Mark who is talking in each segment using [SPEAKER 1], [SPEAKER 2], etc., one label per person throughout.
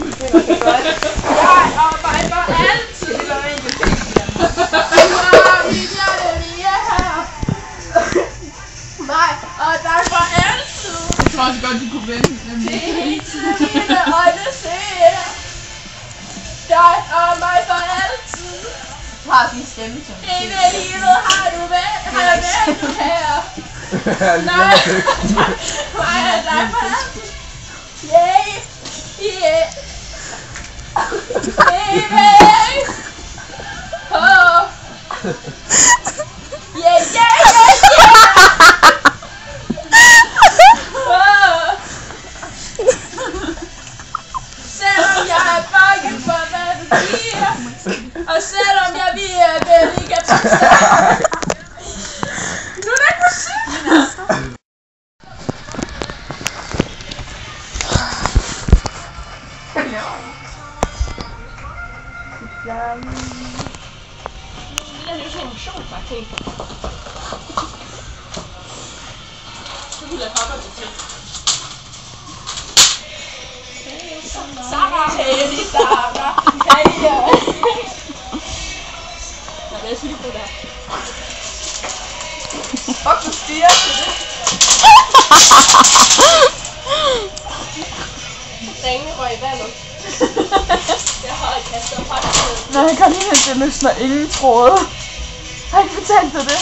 [SPEAKER 1] Det var så godt. Jeg arbejder altid. Det var rigtig fint. Mit hjerte lige her. Mig og dig for altid.
[SPEAKER 2] Jeg tror også godt, du kunne vente.
[SPEAKER 1] Det er hele tiden mine øjne ser. Dig og mig for altid.
[SPEAKER 3] Du har din stemme som
[SPEAKER 1] Hele livet har du været her. Nej, mig og dig for altid. Yeah, yeah. Baby. Oh. Yeah, yeah, yeah, yeah. Oh. Selvom jeg er bange for, hvad du siger, og selvom jeg vil ikke at nu er der ikke musik. Det er jo sådan en motionsmarkering. Så vil jeg hoppe til. Sarah! Hey, Sarah! Hey! Jeg vil sige på det. Fuck, du stiger til det. Ringen røg i vandet. Jeg har ikke kastet op.
[SPEAKER 2] Når jeg kom ind, det løsner ingen tråde. Har jeg ikke fortalt dig det?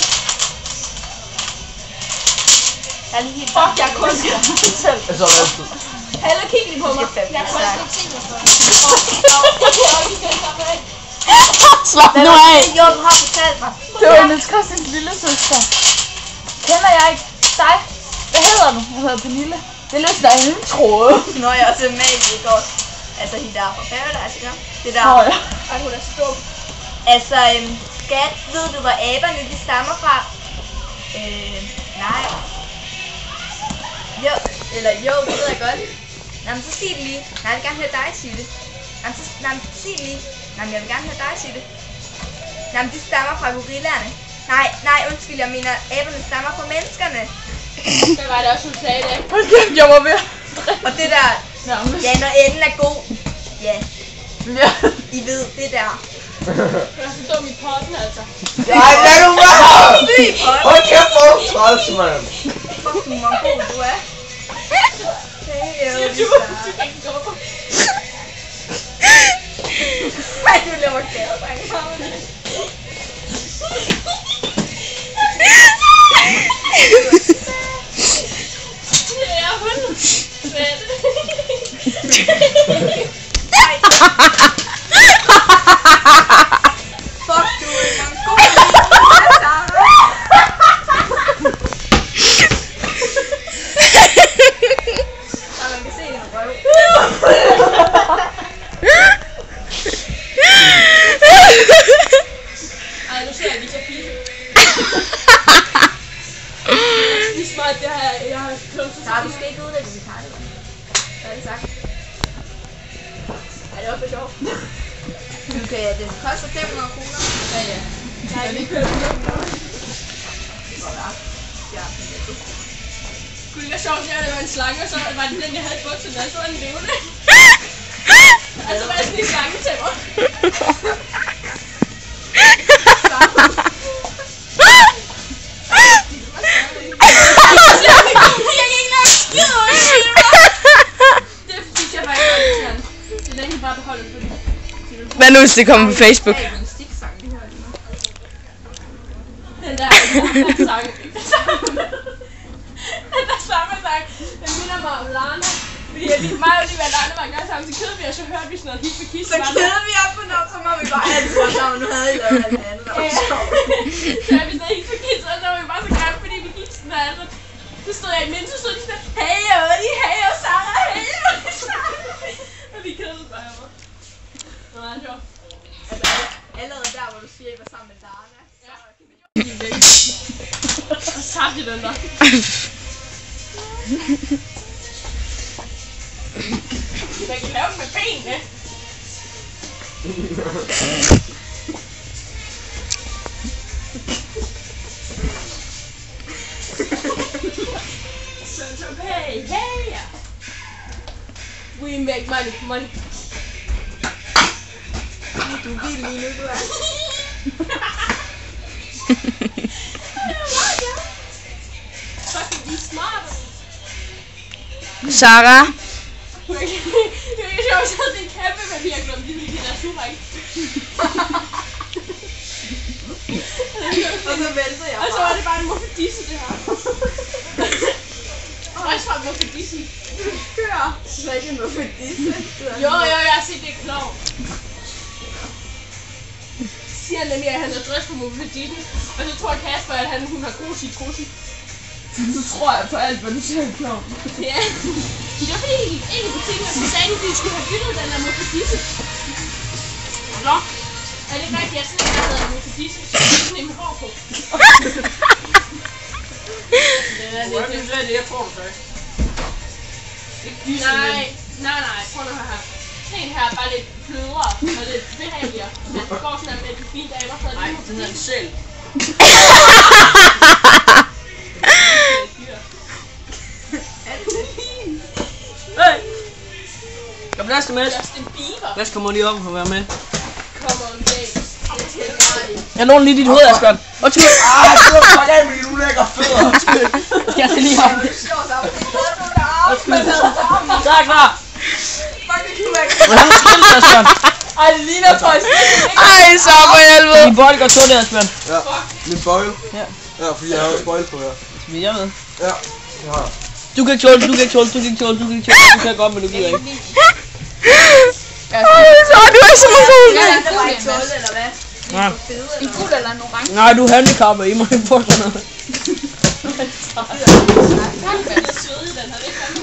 [SPEAKER 1] Jeg er lige helt fuck, jeg kun selv.
[SPEAKER 4] Jeg så det altid.
[SPEAKER 1] Heller kig lige på mig. Jeg kan også ikke se mig for.
[SPEAKER 2] Slap nu af!
[SPEAKER 1] Jo, du har fortalt mig.
[SPEAKER 2] Det var Niels Christians lille søster. Kender jeg ikke dig? Hvad hedder du? Jeg hedder Pernille. Det løsner ingen tråde.
[SPEAKER 1] Nå, jeg er også med i går. Altså, hende der fra Paradise, ikke? Det der.
[SPEAKER 2] Nå ja.
[SPEAKER 1] Ej, hun er så dum. Altså, skat, ved du, hvor aberne de stammer fra? Nej. Jo, eller jo, det ved jeg godt. Nå, men så sig det lige. Nej, jeg vil gerne høre dig sige det. Nå, men så sig det lige. Nej, men jeg vil gerne høre dig sige det. Nå, men de stammer fra gorillaerne. Nej, undskyld, jeg mener, aberne stammer fra menneskerne.
[SPEAKER 5] Hvad var det også, hun sagde det?
[SPEAKER 2] Hold kæft, jeg var ved.
[SPEAKER 1] Og det der,
[SPEAKER 2] Nærmest.
[SPEAKER 1] ja, når enden er god. Ja,
[SPEAKER 2] Ja.
[SPEAKER 1] I ved, det der.
[SPEAKER 5] Du er så dum i potten, altså.
[SPEAKER 4] Nej, lad nu være!
[SPEAKER 1] Syg pot.
[SPEAKER 4] Hold kæft, hvor er du træls, mand!
[SPEAKER 1] Fuck, du mongol, du er.
[SPEAKER 5] Du kan ikke gå på.
[SPEAKER 1] Ej, du laver gadedreng.
[SPEAKER 5] Det er hun. Fedt.
[SPEAKER 1] Fuck, du er en mongol. Og man kan se din røv.
[SPEAKER 5] Ej, nu ser jeg lige, jeg fliser. Det er smart, det har jeg har købt til.
[SPEAKER 1] Nej, du skal ikke udlægge dit kardigan. Hvad er det sagt?
[SPEAKER 5] Ej, det var for sjovt.
[SPEAKER 1] Okay, det koster 500 kroner.
[SPEAKER 5] Ja. Jeg har lige købt det.
[SPEAKER 1] Ja,
[SPEAKER 5] Kunne det være sjovt, at det var en slange, og så var det den, jeg havde i buksen, og så var den levende. Altså, var jeg sådan en slange til mig.
[SPEAKER 2] Hvad nu, hvis det kommer på Facebook?
[SPEAKER 1] det er en stiksang, det her.
[SPEAKER 5] Den der sang. Den der samme sang, den minder mig om Lana. Fordi mig og Olivia og Lana var engang sammen til Kødby, og så hørte vi sådan noget hit med Kisse.
[SPEAKER 1] Så kæder vi op på noget, så må vi bare altid være sammen. Nu havde I lavet alt andet, der var sjovt.
[SPEAKER 5] Så hørte vi sådan noget hit med Kisse, og så var vi bare så grimme, fordi vi gik sådan der. Altså. Så stod jeg i midten, så stod de sådan, hey Oli, hey og Sarah, hey og Sarah. Og vi kedede bare her. Det var meget sjovt.
[SPEAKER 1] Altså, allerede der, hvor du siger, I var sammen med Lana.
[SPEAKER 5] Ja. Og så tabte den der. Man kan lave den med benene. So hey, hey! We make money.
[SPEAKER 1] Du er vild lige nu, du er.
[SPEAKER 5] Fucking, de er smarte.
[SPEAKER 2] Sarah.
[SPEAKER 5] Det er ikke sjovt, så det er kæmpe papirklum, de der suræk.
[SPEAKER 1] Og så vælter jeg
[SPEAKER 5] Og så var det bare en muffedisse, det her. Også fra muffedissen.
[SPEAKER 1] kører. Så ikke noget for disse.
[SPEAKER 5] Jo, jeg har set det klovn. Siger han nemlig, at han er drøst på muffedissen. Og så tror Kasper, at hun har god citrosen.
[SPEAKER 3] Så tror jeg på alt, hvad du siger, klovn.
[SPEAKER 5] Ja. Det var fordi, jeg gik ind i butikken, og så sagde de, at de skulle have byttet den der muffedisse. Nå. Er det ikke rigtigt, at jeg sådan en, der hedder muffedisse? Så er det sådan en med hår på.
[SPEAKER 3] Det jeg tror, du sagde.
[SPEAKER 5] Nej. Prøv nu her. Sådan en her er bare lidt blødere og lidt behageligere. Men det går sådan med de fine damer, så er det
[SPEAKER 3] Den hedder en selv.
[SPEAKER 6] Kom, lad os komme med.
[SPEAKER 5] Justin Bieber.
[SPEAKER 6] Lad os komme lige om og være med.
[SPEAKER 5] Come on, James.
[SPEAKER 6] Jeg låner lige dit hoved, Asbjørn. Undskyld.
[SPEAKER 4] Du har fuck af med dine ulækre fødder.
[SPEAKER 6] Jeg skal lige have dem. Så er jeg klar. Hvordan er skilt, Asbjørn?
[SPEAKER 3] Ej, det ligner faktisk.
[SPEAKER 2] Ej, så for helvede.
[SPEAKER 6] Din bold går to der, Asbjørn.
[SPEAKER 4] Ja, min bøjle.
[SPEAKER 6] Ja.
[SPEAKER 4] Ja, fordi jeg har jo spoil på jer.
[SPEAKER 6] Vil jeg med?
[SPEAKER 4] Ja, det har jeg.
[SPEAKER 6] Du kan ikke tåle, du kan godt, men du gider ikke.
[SPEAKER 2] Så du er så cool.
[SPEAKER 1] Det var ikke 12, eller hvad?
[SPEAKER 6] Nej.
[SPEAKER 2] En gul eller en orange?
[SPEAKER 6] Nej, du er handicappet. I må ikke få sådan noget.
[SPEAKER 5] Jeg er sød i den her, det er fandme